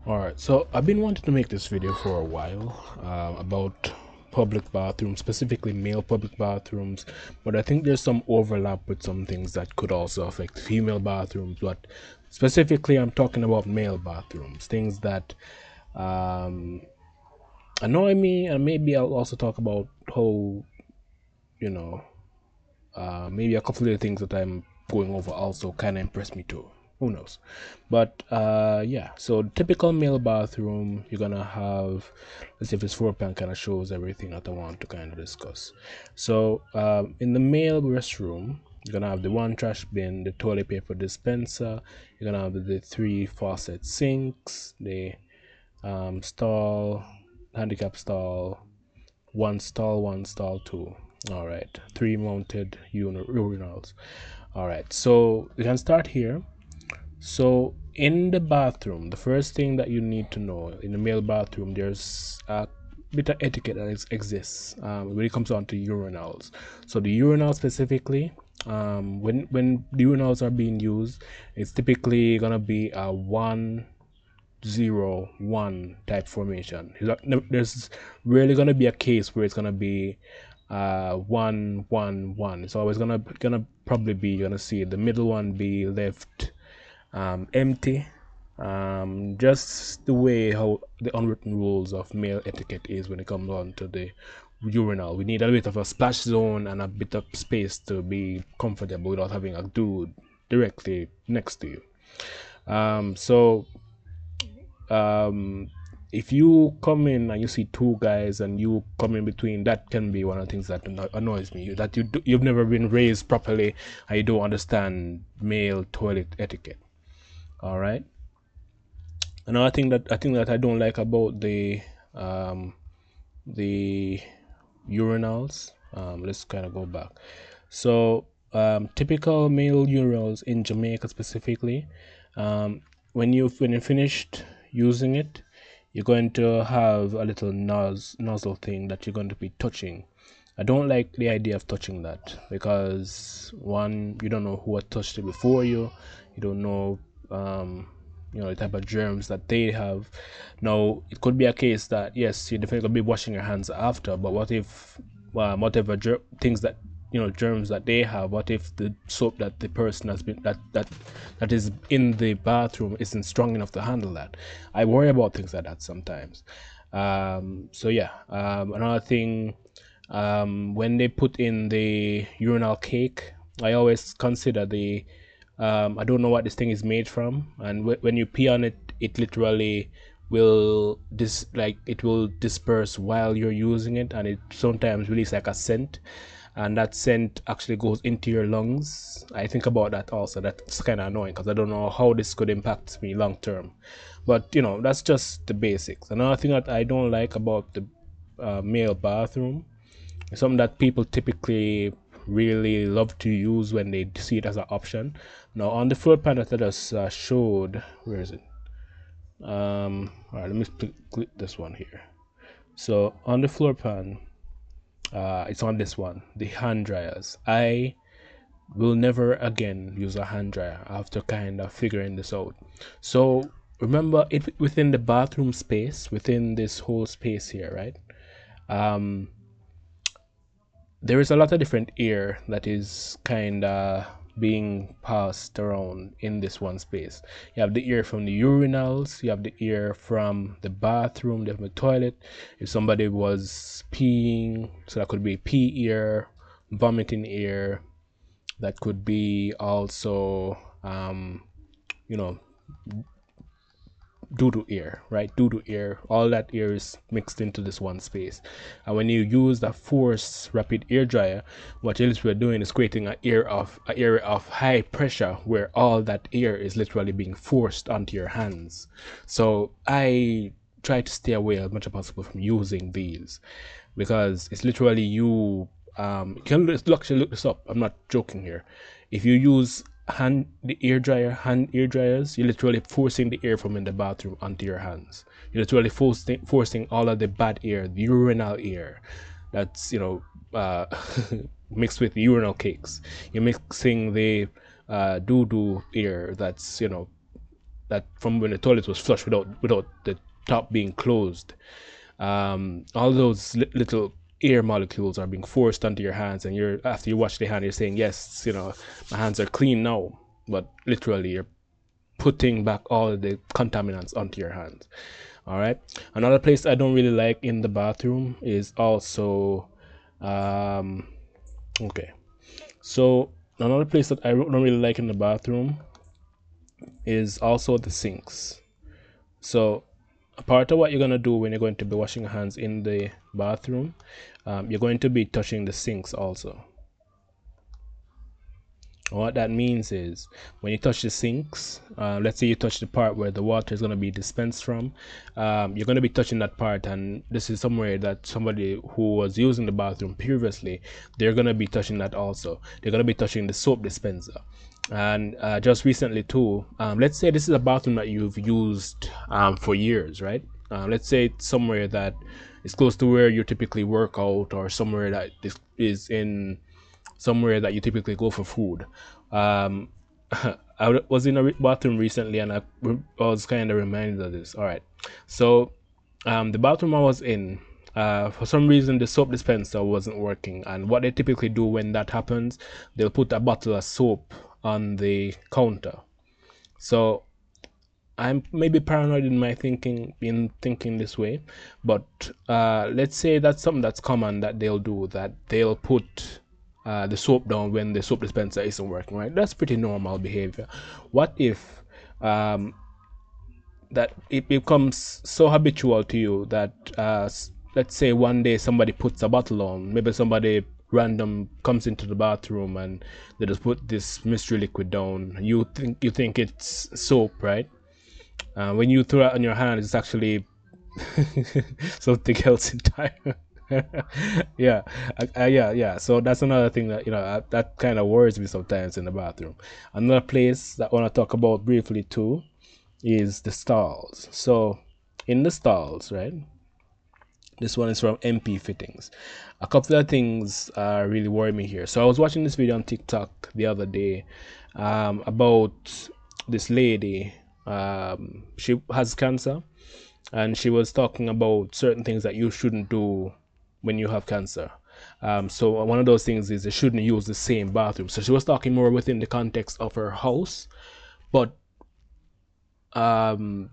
Alright, so I've been wanting to make this video for a while about public bathrooms, specifically male public bathrooms, but I think there's some overlap with some things that could also affect female bathrooms. But specifically, I'm talking about male bathrooms, things that um, annoy me, and maybe I'll also talk about how, you know, maybe a couple of the things that I'm going over also kind of impress me too. Who knows? But yeah, so typical male bathroom, you're gonna have, let's see if this floor plan kind of shows everything that I want to kind of discuss. So in the male restroom, you're gonna have the one trash bin, the toilet paper dispenser, you're gonna have the three faucet sinks, the stall, handicap stall, one stall two. All right, three mounted urinals. All right, so we can start here. So in the bathroom, the first thing that you need to know in the male bathroom, there's a bit of etiquette that exists when it comes down to urinals. So the urinal specifically, when the urinals are being used, it's typically gonna be a 1-0-1 type formation. There's rarely gonna be a case where it's gonna be 1-1-1. It's always gonna probably be, you're gonna see the middle one be left empty. Just the way how the unwritten rules of male etiquette is when it comes on to the urinal. We need a bit of a splash zone and a bit of space to be comfortable without having a dude directly next to you. So um, if you come in and you see two guys and you come in between, that can be one of the things that annoys me. That you've never been raised properly and you don't understand male toilet etiquette. All right. Another thing that I don't like about um, the urinals. Let's kind of go back. So typical male urinals in Jamaica specifically, um, when you finished using it, you're going to have a little nozzle thing that you're going to be touching. I don't like the idea of touching that because one, you don't know who had touched it before you. You don't know, the type of germs that they have. Now, it could be a case that yes, you're definitely gonna be washing your hands after, but what if, whatever things that germs that they have? What if the soap that the person has been that is in the bathroom isn't strong enough to handle that? I worry about things like that sometimes. So yeah, another thing, when they put in the urinal cake, I always consider the I don't know what this thing is made from, and when you pee on it, it literally will it will disperse while you're using it, and it sometimes release like a scent, and that scent actually goes into your lungs. I think about that also. That's kind of annoying because I don't know how this could impact me long term, but that's just the basics. Another thing that I don't like about the male bathroom, something that people typically really love to use when they see it as an option. Now on the floor plan that I just showed, where is it? All right, let me click this one here. So on the floor pan, it's on this one, the hand dryers. I will never again use a hand dryer after kind of figuring this out. So remember, it within the bathroom space, within this whole space here, right? Um, there is a lot of different air that is kind of being passed around in this one space. You have the air from the urinals, you have the air from the bathroom, the toilet. If somebody was peeing, so that could be pee air, vomiting air. That could be also, you know, due to air, right? Due to air, all that air is mixed into this one space. And when you use the force rapid air dryer, what you're literally doing is creating an area of high pressure where all that air is literally being forced onto your hands. So I try to stay away as much as possible from using these because it's literally you can actually look this up. I'm not joking here. If you use hand air dryers, you're literally forcing the air from in the bathroom onto your hands. You're literally forcing all of the bad air, the urinal air, that's uh, mixed with urinal cakes. You're mixing the doo doo air that from when the toilet was flushed without the top being closed. All those little air molecules are being forced onto your hands, and you're after you wash the hand, you're saying, yes, my hands are clean now, but literally you're putting back all of the contaminants onto your hands. All right. Another place I don't really like in the bathroom is also, okay. So another place that I don't really like in the bathroom is also the sinks. So a part of what you're gonna do when you're going to be washing your hands in the bathroom, you're going to be touching the sinks also. What that means is when you touch the sinks, let's say you touch the part where the water is going to be dispensed from, you're going to be touching that part, and this is somewhere that somebody who was using the bathroom previously, they're going to be touching that also. They're going to be touching the soap dispenser. And just recently too, let's say this is a bathroom that you've used for years, right? Let's say it's somewhere that is close to where you typically work out, or somewhere that is in somewhere that you typically go for food. Um, I was in a bathroom recently, and I was kind of reminded of this. All right, so the bathroom I was in, for some reason the soap dispenser wasn't working, and what they typically do when that happens, they'll put a bottle of soap on the counter. So I'm maybe paranoid in my thinking this way, but let's say that's something that's common that they'll do, that they'll put the soap down when the soap dispenser isn't working, right? That's pretty normal behavior. What if that it becomes so habitual to you that let's say one day somebody puts a bottle on, maybe somebody random comes into the bathroom and they just put this mystery liquid down. You think it's soap, right? When you throw it on your hand, it's actually something else entirely. Yeah, yeah. So that's another thing that that kind of worries me sometimes in the bathroom. Another place that I want to talk about briefly too is the stalls. So in the stalls, right? This one is from MP Fittings. A couple of things really worry me here. So I was watching this video on TikTok the other day about this lady. She has cancer, and she was talking about certain things that you shouldn't do when you have cancer. So one of those things is you shouldn't use the same bathroom. So she was talking more within the context of her house, but um,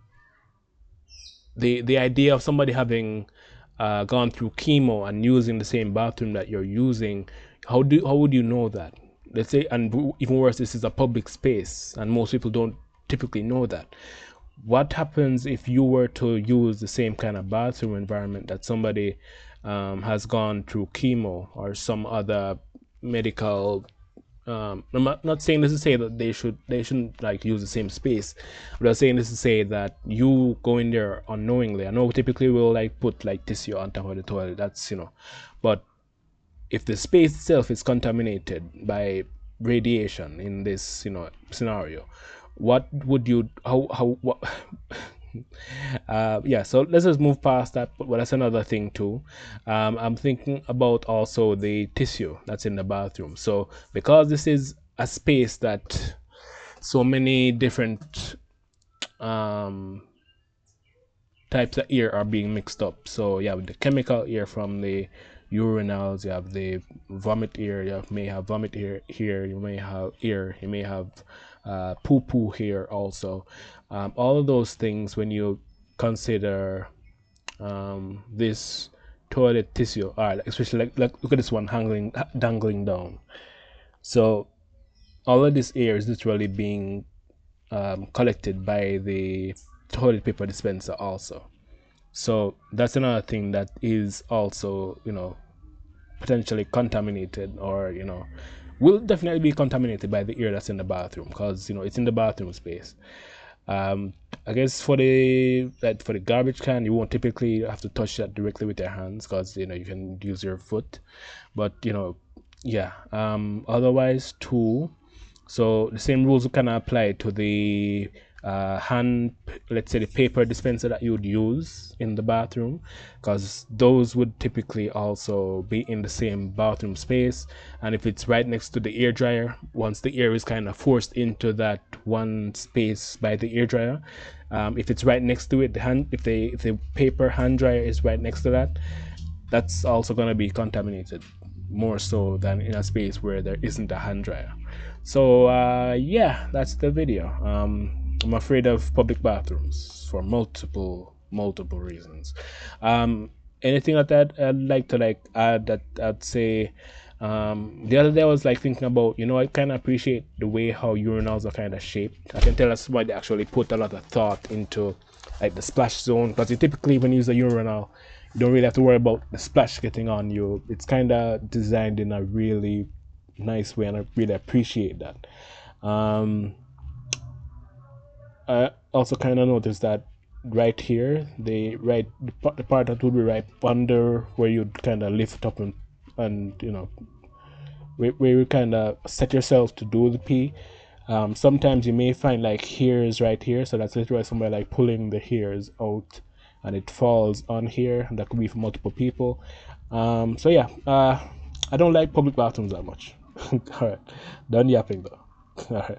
the idea of somebody having gone through chemo and using the same bathroom that you're using, how would you know that? Let's say, and even worse, this is a public space, and most people don't typically know that. What happens if you were to use the same kind of bathroom environment that somebody has gone through chemo or some other medical, I'm not saying this to say that they shouldn't like use the same space, but I'm saying this to say that you go in there unknowingly. I know typically we'll like put like tissue on top of the toilet, that's but if the space itself is contaminated by radiation in this scenario, what would you how what yeah, so let's just move past that, but that's another thing too. I'm thinking about also the tissue that's in the bathroom. So because this is a space that so many different um types of air are being mixed up. So you have the chemical air from the urinals, you have the vomit air, may have vomit air here, you may have air, you may have poo poo here also. All of those things, when you consider this toilet tissue, all right, especially like look at this one dangling down. So all of this air is literally being collected by the toilet paper dispenser also. So that's another thing that is also, potentially contaminated, or, will definitely be contaminated by the air that's in the bathroom, because, it's in the bathroom space. I guess for the garbage can, you won't typically have to touch that directly with your hands, because, you can use your foot. But, yeah. Otherwise too, so the same rules can apply to the hand, let's say the paper dispenser that you would use in the bathroom, because those would typically also be in the same bathroom space. And if it's right next to the air dryer, once the air is kind of forced into that one space by the air dryer, if it's right next to it, if the paper hand dryer is right next to that, that's also going to be contaminated more so than in a space where there isn't a hand dryer. So yeah, that's the video. I'm afraid of public bathrooms for multiple reasons. Anything like that I'd like to add, that I'd say, the other day I was like thinking about, I kind of appreciate the way how urinals are kind of shaped. I can tell that's why they actually put a lot of thought into like the splash zone, because you typically, when you use a urinal, you don't really have to worry about the splash getting on you. It's kind of designed in a really nice way, and I really appreciate that. I also kind of noticed that right here, the part that would be right under where you'd kind of lift up and where you kind of set yourself to do the pee. Sometimes you may find like hairs right here, so that's literally somebody like pulling the hairs out, and it falls on here. And that could be for multiple people. So yeah, I don't like public bathrooms that much. All right, done yapping though. All right.